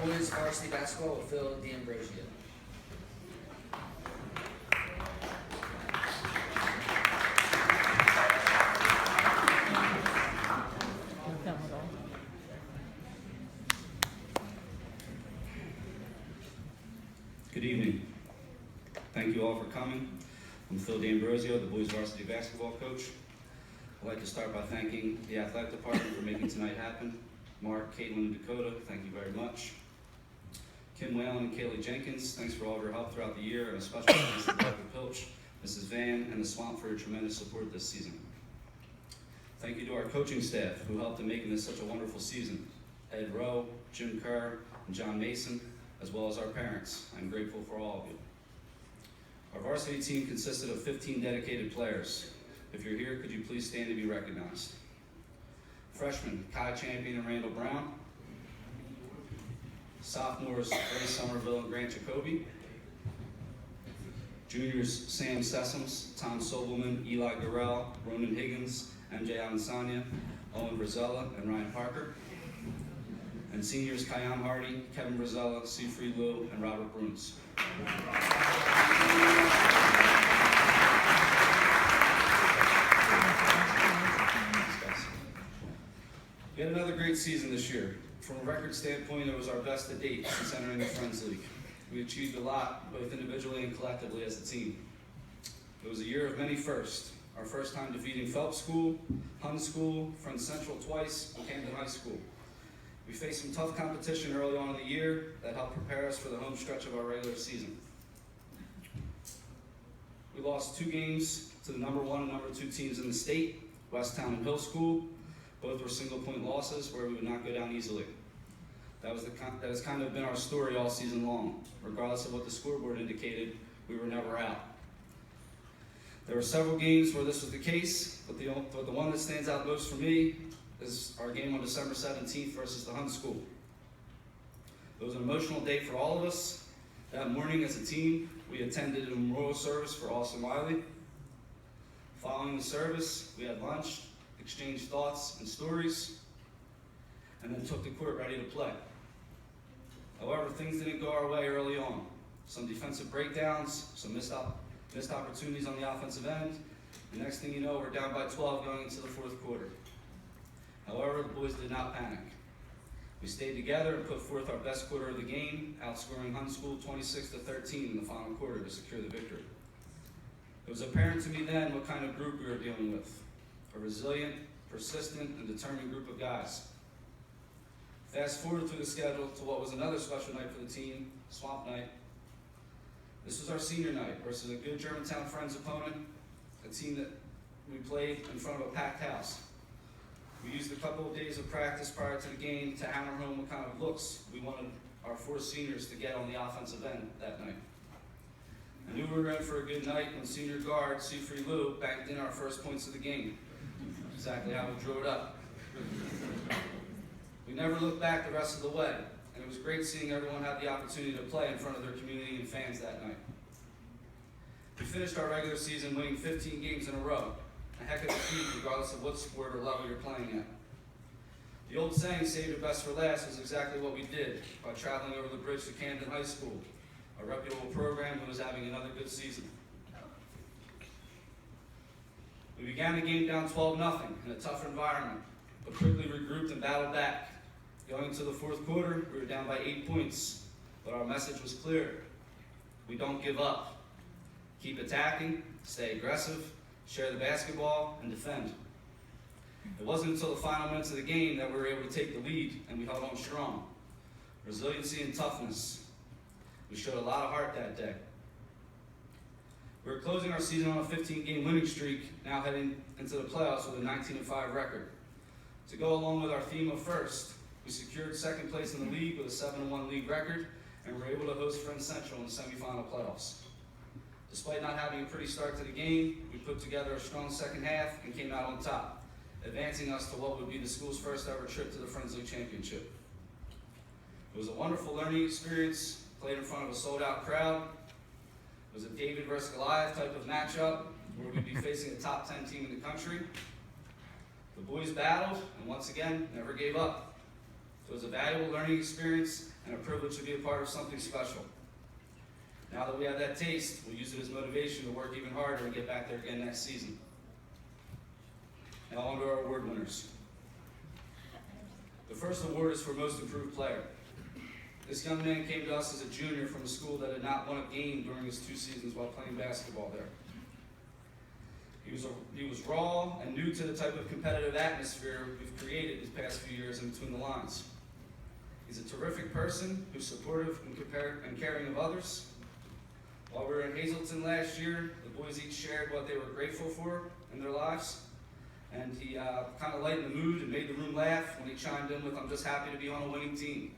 boys varsity basketball with Phil D'Ambrosio. Good evening. Thank you all for coming. I'm Phil D'Ambrosio, the boys varsity basketball coach. I'd like to start by thanking the athletic department for making tonight happen. Mark, Caitlin, and Dakota, thank you very much. Kim Whalen and Kaylee Jenkins, thanks for all of your help throughout the year, and a special thanks to Dr. Pilch, Mrs. Van, and the Swamp for your tremendous support this season. Thank you to our coaching staff who helped in making this such a wonderful season. Ed Rowe, Jim Kerr, and John Mason, as well as our parents. I'm grateful for all of you. Our varsity team consisted of 15 dedicated players. If you're here, could you please stand to be recognized? Freshmen, Kai Champion and Randall Brown. Sophomores, Ray Somerville and Grant Jacoby. Juniors, Sam Sessoms, Tom Sobelman, Eli Garrell, Ronan Higgins, MJ Alansanya, Owen Brazella, and Ryan Parker. And seniors, Kayam Hardy, Kevin Brazella, Seafree Liu, and Robert Bruns. We had another great season this year. From a record standpoint, it was our best to date since entering the Friends League. We achieved a lot, both individually and collectively as a team. It was a year of many firsts. Our first time defeating Phelps School, Hun School, Friends Central twice, and Camden High School. We faced some tough competition early on in the year that helped prepare us for the home stretch of our regular season. We lost 2 games to the number 1 and number 2 teams in the state, Westtown and Hill School. Both were single-point losses where we would not go down easily. That has kind of been our story all season long. Regardless of what the scoreboard indicated, we were never out. There were several games where this was the case, but the one that stands out most for me is our game on December 17th versus the Hun School. It was an emotional day for all of us. That morning as a team, we attended a memorial service for Austin Wiley. Following the service, we had lunch, exchanged thoughts and stories, and then took the court ready to play. However, things didn't go our way early on. Some defensive breakdowns, some missed opportunities on the offensive end. The next thing you know, we're down by 12 going into the 4th quarter. However, the boys did not panic. We stayed together and put forth our best quarter of the game, outscoring Hun School 26-13 in the final quarter to secure the victory. It was apparent to me then what kind of group we were dealing with. A resilient, persistent, and determined group of guys. Fast forward through the schedule to what was another special night for the team, Swamp Night. This was our senior night versus a good Germantown Friends opponent, a team that we played in front of a packed house. We used a couple of days of practice prior to the game to hammer home what kind of looks we wanted our 4 seniors to get on the offensive end that night. I knew we were in for a good night when senior guard Seafree Liu banked in our first points of the game. Exactly how we drew it up. We never looked back the rest of the way, and it was great seeing everyone have the opportunity to play in front of their community and fans that night. We finished our regular season winning 15 games in a row, a heck of a feat regardless of what sport or level you're playing at. The old saying, save your best for last, is exactly what we did by traveling over the bridge to Camden High School, a reputable program that was having another good season. We began the game down 12-0 in a tough environment, but quickly regrouped and battled back. Going into the 4th quarter, we were down by 8 points, but our message was clear. We don't give up. Keep attacking, stay aggressive, share the basketball, and defend. It wasn't until the final minutes of the game that we were able to take the lead, and we held on strong. Resiliency and toughness. We showed a lot of heart that day. We're closing our season on a 15-game winning streak, now heading into the playoffs with a 19-5 record. To go along with our theme of first, we secured 2nd place in the league with a 7-1 league record, and were able to host Friends Central in the semifinal playoffs. Despite not having a pretty start to the game, we put together a strong second half and came out on top, advancing us to what would be the school's first ever trip to the Friends League Championship. It was a wonderful learning experience, played in front of a sold-out crowd. It was a David versus Goliath type of matchup where we'd be facing a top 10 team in the country. The boys battled and once again never gave up. It was a valuable learning experience and a privilege to be a part of something special. Now that we have that taste, we'll use it as motivation to work even harder and get back there again next season. Now on to our award winners. The first award is for Most Improved Player. This young man came to us as a junior from a school that had not won a game during his 2 seasons while playing basketball there. He was raw and new to the type of competitive atmosphere we've created these past few years in between the lines. He's a terrific person who's supportive and caring of others. While we were in Hazleton last year, the boys each shared what they were grateful for in their lives. And he kind of lightened the mood and made the room laugh when he chimed in with, "I'm just happy to be on a winning team."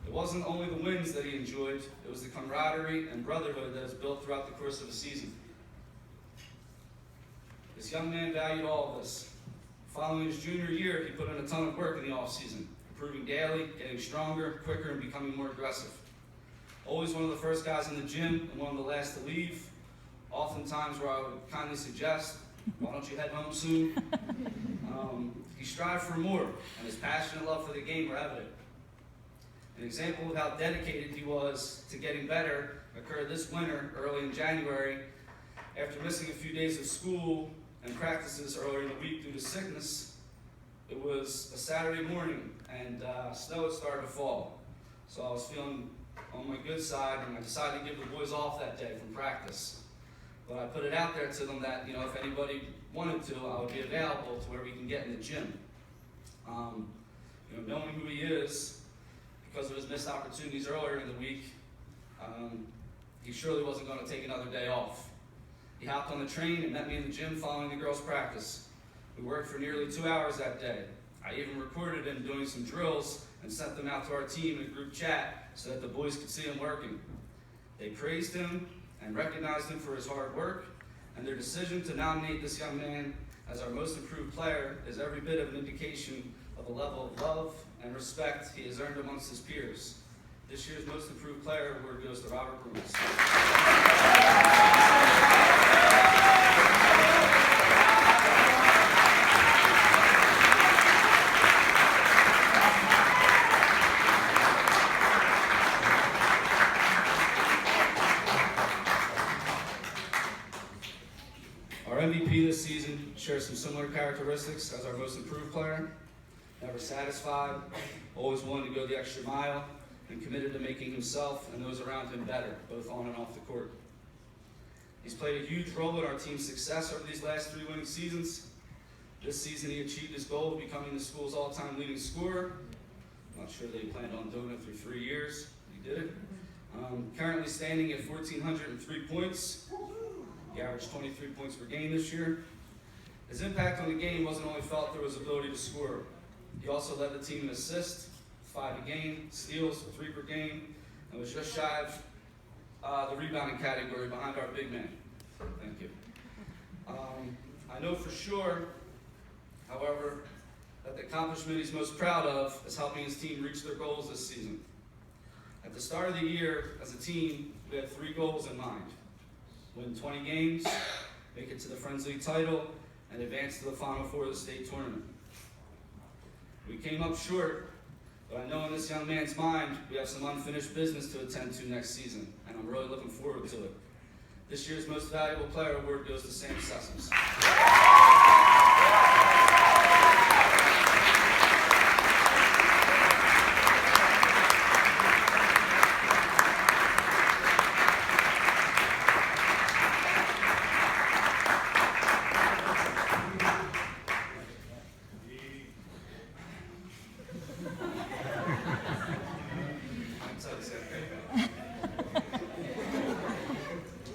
It wasn't only the wins that he enjoyed, it was the camaraderie and brotherhood that is built throughout the course of a season. This young man valued all of this. Following his junior year, he put in a ton of work in the off-season, improving daily, getting stronger, quicker, and becoming more aggressive. Always one of the first guys in the gym and one of the last to leave. Oftentimes where I would kindly suggest, "Why don't you head home soon?" He strived for more, and his passion and love for the game were evident. An example of how dedicated he was to getting better occurred this winter, early in January. After missing a few days of school and practices earlier in the week due to sickness, it was a Saturday morning, and snow had started to fall. So I was feeling on my good side, and I decided to give the boys off that day from practice. But I put it out there to them that, if anybody wanted to, I would be available to where we can get in the gym. Knowing who he is, because of his missed opportunities earlier in the week, he surely wasn't going to take another day off. He hopped on the train and met me in the gym following the girls' practice. We worked for nearly 2 hours that day. I even recorded him doing some drills and sent them out to our team in a group chat so that the boys could see him working. They praised him and recognized him for his hard work, and their decision to nominate this young man as our Most Improved Player is every bit of an indication of a level of love and respect he has earned amongst his peers. This year's Most Improved Player award goes to Robert Bruce. Our MVP this season shares some similar characteristics as our Most Improved Player. Never satisfied, always willing to go the extra mile, and committed to making himself and those around him better, both on and off the court. He's played a huge role in our team's success over these last 3 winning seasons. This season he achieved his goal of becoming the school's all-time leading scorer. I'm not sure that he planned on doing it through 3 years. He did it. Currently standing at 1,403 points. He averaged 23 points per game this year. His impact on the game wasn't only felt through his ability to score. He also led the team in assists, 5 a game, steals, 3 per game, and was just shy of the rebounding category behind our big man. Thank you. I know for sure, however, that the accomplishment he's most proud of is helping his team reach their goals this season. At the start of the year, as a team, we had 3 goals in mind: win 20 games, make it to the Friends League title, and advance to the Final Four of the state tournament. We came up short, but I know in this young man's mind we have some unfinished business to attend to next season, and I'm really looking forward to it. This year's Most Valuable Player award goes to Sam Sessoms.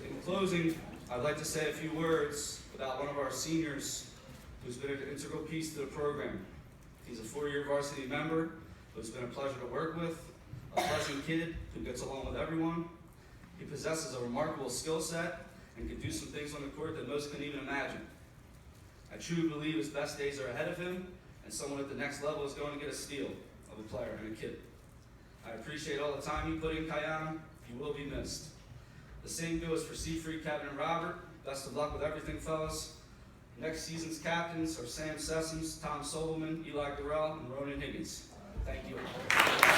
In closing, I'd like to say a few words about one of our seniors who's been an integral piece to the program. He's a 4-year varsity member who's been a pleasure to work with, a pleasant kid who gets along with everyone. He possesses a remarkable skill set and can do some things on the court that most couldn't even imagine. I truly believe his best days are ahead of him, and someone at the next level is going to get a steal of a player and a kid. I appreciate all the time you put in, Kayana. You will be missed. The same goes for Seafree, Kevin, and Robert. Best of luck with everything, fellas. Next season's captains are Sam Sessoms, Tom Sobelman, Eli Garrell, and Ronan Higgins. Thank you.